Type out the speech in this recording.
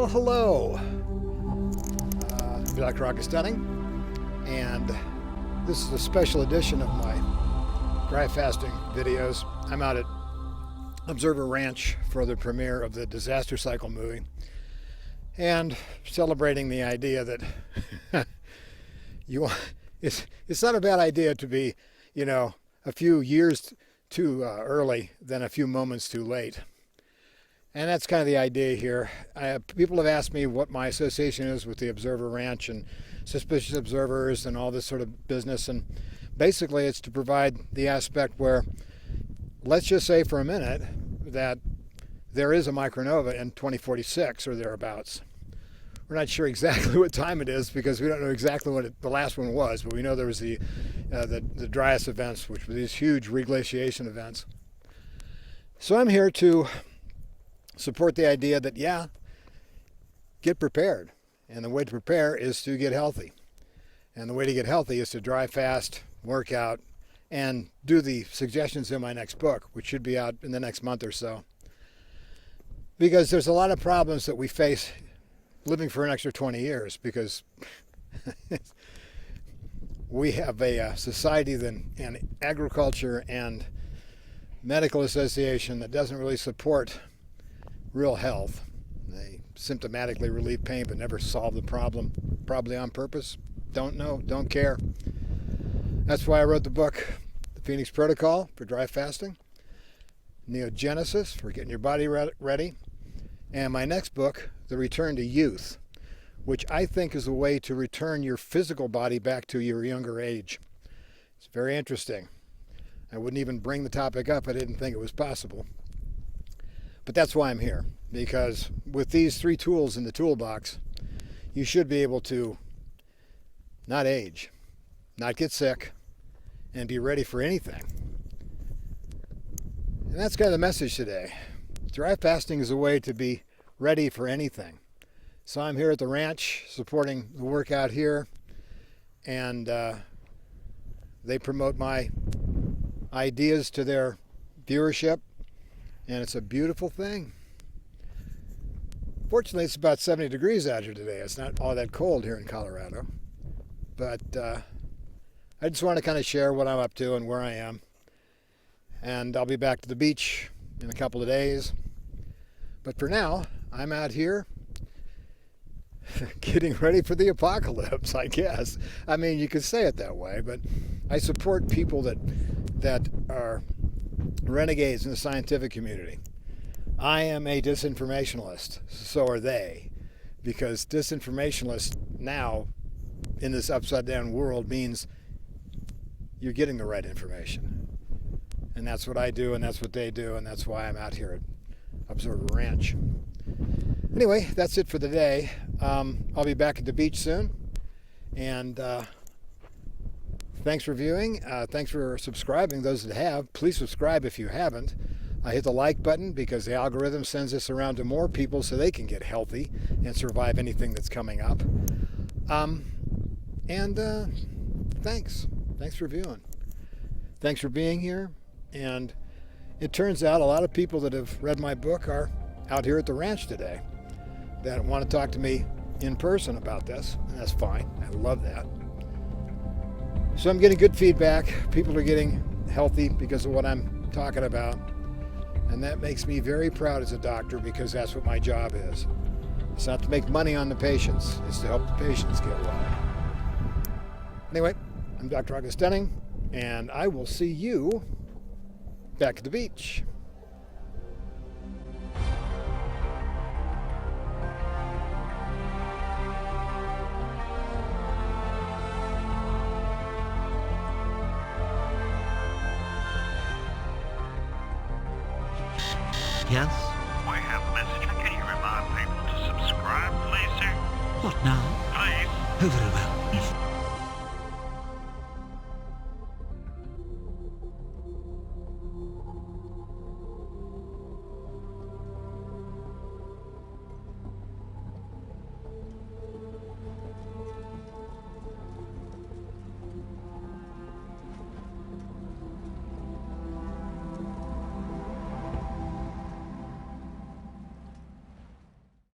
Well, hello. I'm Dr. Augustine, and this is a special edition of my dry fasting videos. I'm out at Observer Ranch for the premiere of the Disaster Cycle movie, and celebrating the idea that it's not a bad idea to be, a few years too early than a few moments too late. And that's kind of the idea here. People have asked me what my association is with the Observer Ranch and suspicious observers and all this sort of business. And basically it's to provide the aspect where, let's just say for a minute that there is a micronova in 2046 or thereabouts. We're not sure exactly what time it is because we don't know exactly what the last one was, but we know there was the Dryas events, which were these huge reglaciation events. So I'm here to support the idea that, get prepared. And the way to prepare is to get healthy. And the way to get healthy is to dry fast, work out, and do the suggestions in my next book, which should be out in the next month or so. Because there's a lot of problems that we face living for an extra 20 years because we have a society and agriculture and medical association that doesn't really support real health. They symptomatically relieve pain but never solve the problem, probably on purpose. Don't know, don't care. That's why I wrote the book, The Phoenix Protocol for Dry Fasting, Neogenesis for getting your body ready, and my next book, The Return to Youth, which I think is a way to return your physical body back to your younger age. It's very interesting. I wouldn't even bring the topic up. I didn't think it was possible. But that's why I'm here, because with these 3 tools in the toolbox, you should be able to not age, not get sick, and be ready for anything. And that's kind of the message today. Dry fasting is a way to be ready for anything. So I'm here at the ranch supporting the workout here, and they promote my ideas to their viewership. And it's a beautiful thing. Fortunately, it's about 70 degrees out here today. It's not all that cold here in Colorado. But I just want to kind of share what I'm up to and where I am. And I'll be back to the beach in a couple of days. But for now, I'm out here getting ready for the apocalypse, I guess. I mean, you could say it that way, but I support people that are renegades in the scientific community. I am a disinformationalist, so are they, because disinformationalists now in this upside down world means you're getting the right information. And that's what I do, and that's what they do, and that's why I'm out here at Observer Ranch. Anyway, that's it for the day. I'll be back at the beach soon, and thanks for viewing. Thanks for subscribing, those that have. Please subscribe if you haven't. Hit the like button because the algorithm sends this around to more people so they can get healthy and survive anything that's coming up. Thanks. Thanks for viewing. Thanks for being here. And it turns out a lot of people that have read my book are out here at the ranch today that want to talk to me in person about this. And that's fine. I love that. So I'm getting good feedback. People are getting healthy because of what I'm talking about. And that makes me very proud as a doctor because that's what my job is. It's not to make money on the patients. It's to help the patients get well. Anyway, I'm Dr. Augustine, and I will see you back at the beach. Yes? We have a message. Can you remind people to subscribe, please, sir? What now? Please. Oh, very well.